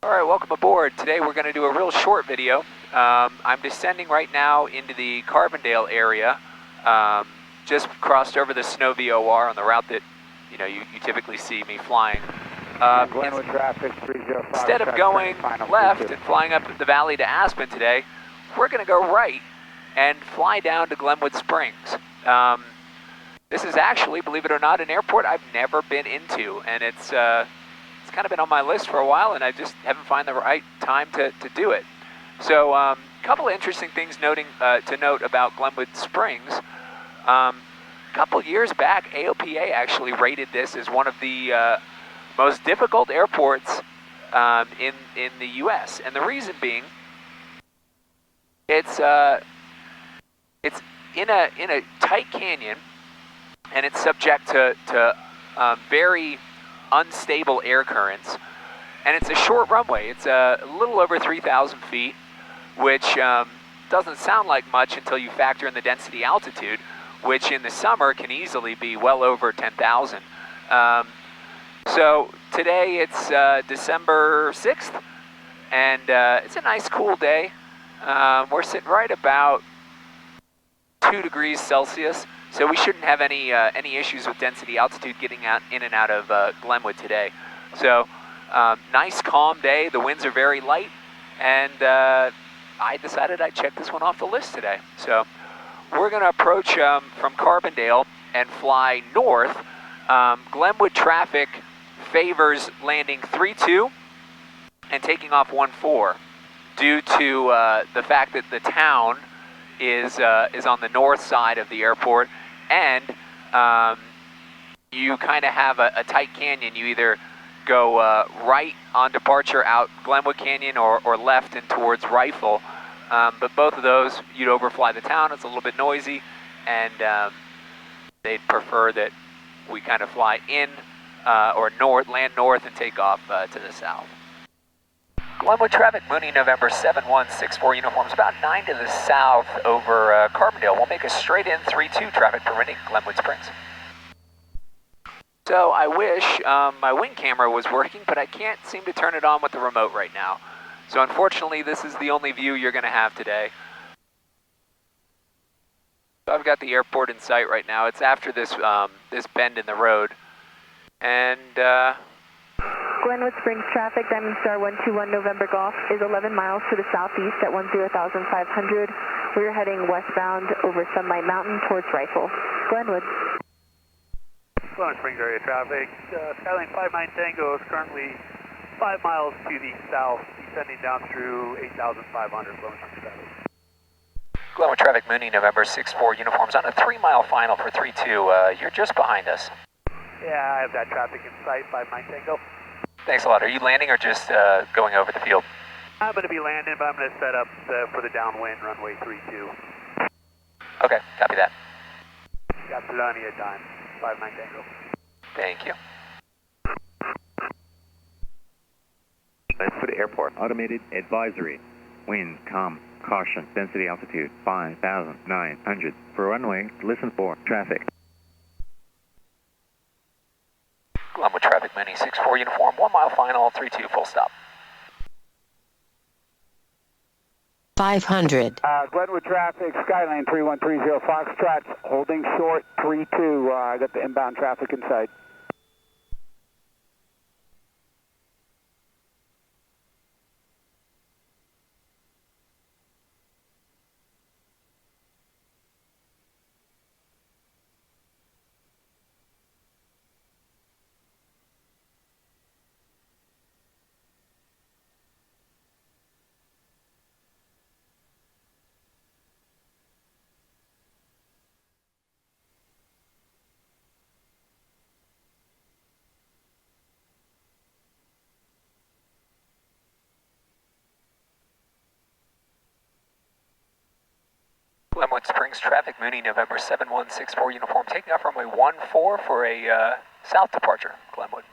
All right, welcome aboard. Today we're going to do a real short video. I'm descending right now into the Carbondale area. Just crossed over the Snow VOR on the route that you typically see me flying. Glenwood traffic 305. Instead of going left and flying up the valley to Aspen today, we're going to go right and fly down to Glenwood Springs. This is actually, believe it or not, an airport I've never been into, and it's kind of been on my list for a while, and I just haven't found the right time to do it. So a couple of interesting things to note about Glenwood Springs. A couple years back, AOPA actually rated this as one of the most difficult airports in the U.S., and the reason being, it's in a tight canyon, and it's subject to very unstable air currents, and it's a short runway. It's a little over 3,000 feet, which doesn't sound like much until you factor in the density altitude, which in the summer can easily be well over 10,000. So today it's December 6th, and it's a nice cool day. We're sitting right about 2 degrees Celsius. So we shouldn't have any issues with density altitude getting in and out of Glenwood today. So nice calm day. The winds are very light, and I decided I'd check this one off the list today. So we're going to approach from Carbondale and fly north. Glenwood traffic favors landing 3-2 and taking off 1-4 due to the fact that the town is on the north side of the airport, and you kind of have a tight canyon. You either go right on departure out Glenwood Canyon or left and towards Rifle, but both of those you'd overfly the town. It's a little bit noisy, and they'd prefer that we kind of fly in or land north and take off to the south. Glenwood traffic, Mooney, November 7164 uniforms, about 9 to the south over Carbondale. We'll make a straight in 3-2 traffic permitting Glenwood Springs. So I wish my wing camera was working, but I can't seem to turn it on with the remote right now. So unfortunately, this is the only view you're going to have today. So I've got the airport in sight right now. It's after this bend in the road, and Glenwood Springs traffic, Diamond Star 121 November Golf is 11 miles to the southeast at 10,500. We're heading westbound over Sunlight Mountain towards Rifle. Glenwood. Glenwood Springs area traffic, Skyline 59 Tango is currently 5 miles to the south, descending down through 8,500 Glenwood Springs traffic. Glenwood traffic, Mooney, November 64 uniforms on a 3-mile final for 3-2. You're just behind us. Yeah, I have that traffic in sight, 59 Tango. Thanks a lot. Are you landing or just going over the field? I'm going to be landing, but I'm going to set up for the downwind runway 32. Okay, copy that. Got plenty of time, 59 Tango. Thank you. For the airport, automated advisory. Wind, calm, caution, density altitude 5,900. For runway, listen for traffic. Glenwood traffic, Mooney, 64 uniform, 1-mile final, 3-2 full stop. 500. Glenwood traffic, Skyline 3130 Foxtrot, holding short 32. I got the inbound traffic in sight. Glenwood Springs traffic, Mooney, November 7164 uniform, taking off runway 14 for a south departure, Glenwood.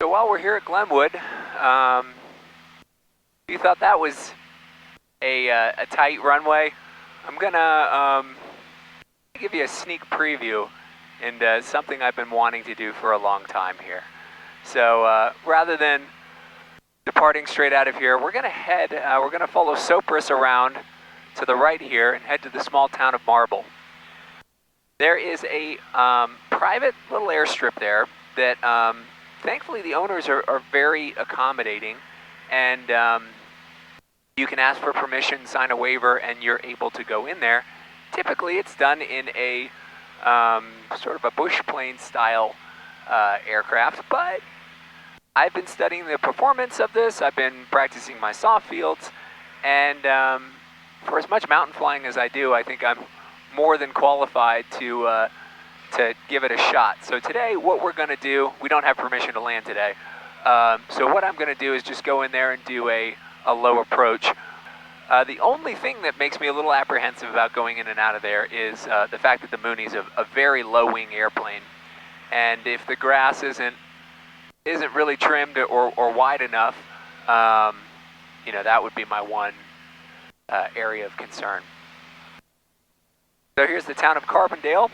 So while we're here at Glenwood, you thought that was a tight runway, I'm gonna give you a sneak preview into something I've been wanting to do for a long time here. So rather than departing straight out of here, we're gonna follow Sopris around to the right here and head to the small town of Marble. There is a private little airstrip there that thankfully the owners are very accommodating, and you can ask for permission, sign a waiver, and you're able to go in there. Typically it's done in a sort of a bush plane style aircraft, but I've been studying the performance of this, I've been practicing my soft fields, and for as much mountain flying as I do, I think I'm more than qualified to give it a shot. So today, what we're going to do, we don't have permission to land today, so what I'm going to do is just go in there and do a low approach. The only thing that makes me a little apprehensive about going in and out of there is the fact that the Mooney's a very low wing airplane, and if the grass isn't really trimmed or wide enough, you know, that would be my one area of concern. So here's the town of Carbondale,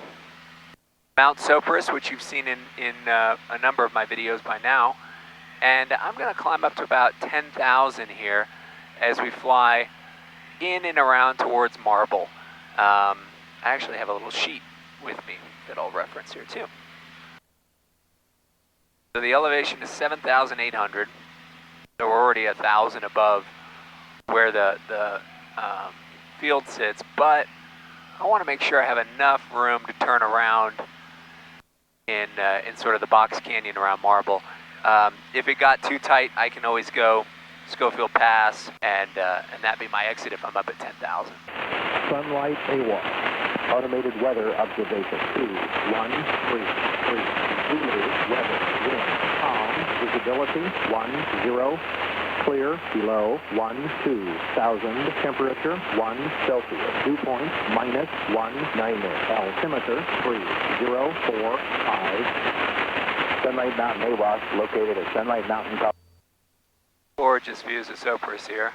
Mount Sopris, which you've seen in a number of my videos by now, and I'm going to climb up to about 10,000 here as we fly in and around towards Marble. I actually have a little sheet with me that I'll reference here too. So the elevation is 7,800, so we're already 1,000 above where the field sits, but I want to make sure I have enough room to turn around in sort of the box canyon around Marble. If it got too tight, I can always go Schofield Pass, and that'd be my exit if I'm up at 10,000. Sunlight AWOP. Automated weather observation. 2, 1, 3, 3. Zulu, weather, wind, calm, visibility, 1, 0. Clear, below, 1, 2,000. Temperature, 1 Celsius. Dew point, -1, 90. Altimeter, 3, 0, 4, 5. Sunlight Mountain AWOP located at Sunlight Mountain. Gorgeous views of Sopris here.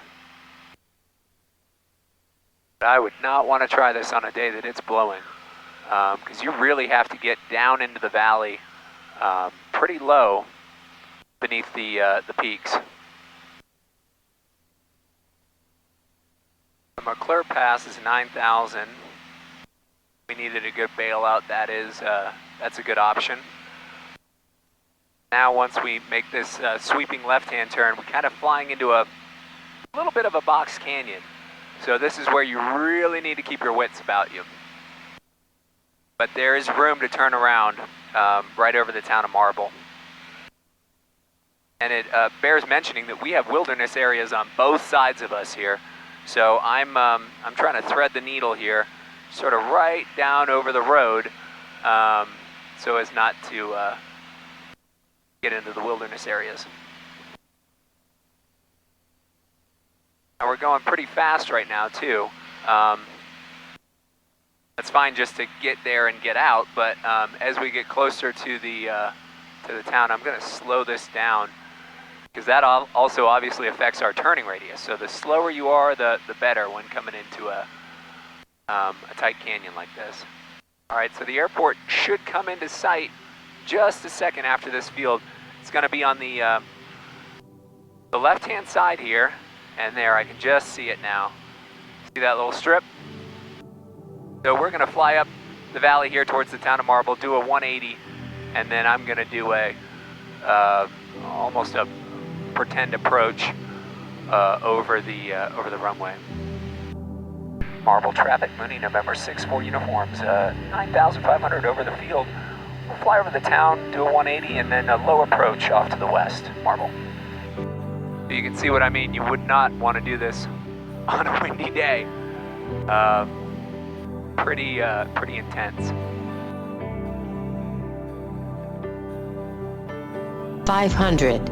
But I would not want to try this on a day that it's blowing, because you really have to get down into the valley pretty low beneath the peaks. The McClure Pass is 9,000. We needed a good bailout. That's a good option. Now once we make this sweeping left-hand turn, we're kind of flying into a little bit of a box canyon. So this is where you really need to keep your wits about you. But there is room to turn around right over the town of Marble. And it bears mentioning that we have wilderness areas on both sides of us here. So I'm trying to thread the needle here, sort of right down over the road, so as not to get into the wilderness areas. And we're going pretty fast right now too. That's fine just to get there and get out, but as we get closer to the town, I'm going to slow this down, because that also obviously affects our turning radius. So the slower you are, the better when coming into a tight canyon like this. All right, so the airport should come into sight just a second after this field. It's going to be on the left-hand side here, and there, I can just see it now. See that little strip? So we're going to fly up the valley here towards the town of Marble, do a 180, and then I'm going to do almost a pretend approach over the runway. Marble traffic, Mooney, November 6, 4 uniforms, 9,500 over the field. We'll fly over the town, do a 180, and then a low approach off to the west, Marble. So you can see what I mean. You would not want to do this on a windy day. Pretty intense. 500.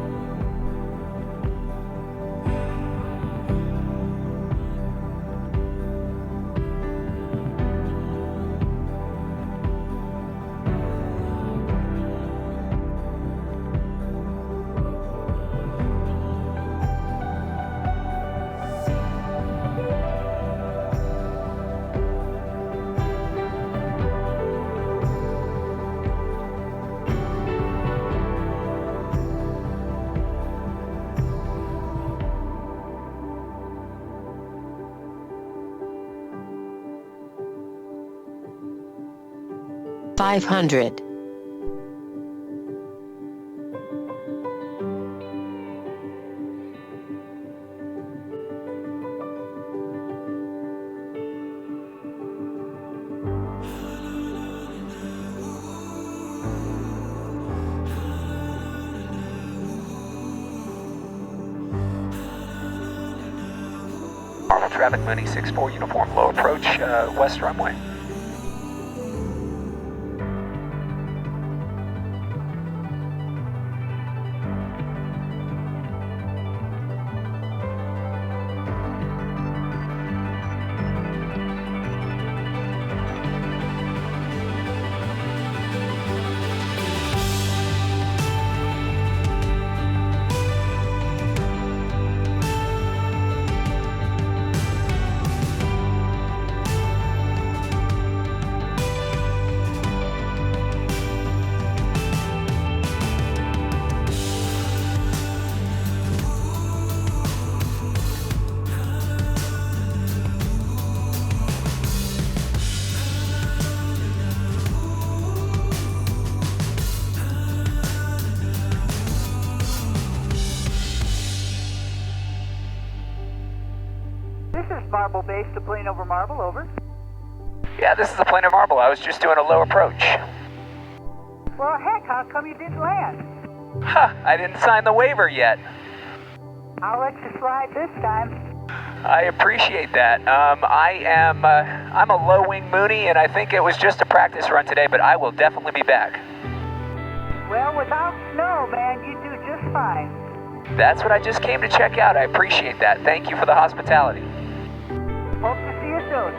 500. Marble traffic, Mooney 6-4 uniform, low approach, west runway. This is Marble Base to plane over Marble, over. Yeah, this is the plane of Marble. I was just doing a low approach. Well, heck, how come you didn't land? Huh, I didn't sign the waiver yet. I'll let you slide this time. I appreciate that. I'm a low wing Mooney, and I think it was just a practice run today, but I will definitely be back. Well, without snow, man, you do just fine. That's what I just came to check out. I appreciate that. Thank you for the hospitality. Hope to see you soon.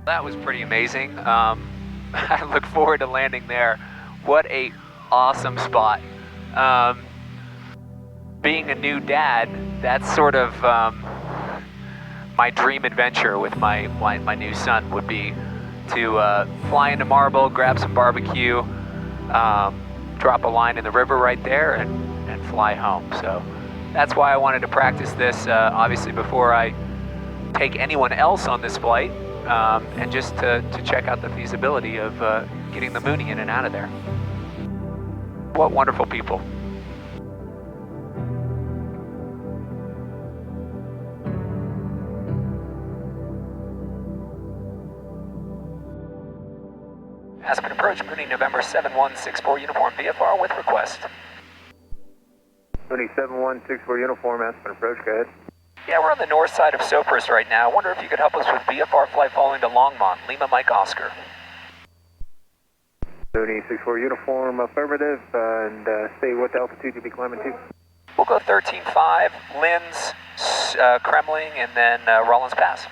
That was pretty amazing. I look forward to landing there. What a awesome spot. Being a new dad, that's sort of my dream adventure with my new son would be to fly into Marble, grab some barbecue, drop a line in the river right there, and fly home. So that's why I wanted to practice this, obviously before I take anyone else on this flight, and just to check out the feasibility of getting the Mooney in and out of there. What wonderful people. Aspen approach, Mooney November 7164 uniform, VFR with request. Mooney 7164 uniform, Aspen approach, go ahead. Yeah, we're on the north side of Sopris right now. I wonder if you could help us with VFR flight following to Longmont, Lima Mike Oscar. Mooney 64 uniform, affirmative, and say what altitude you'll be climbing to. We'll go 13.5, Linz, Kremling, and then Rollins Pass.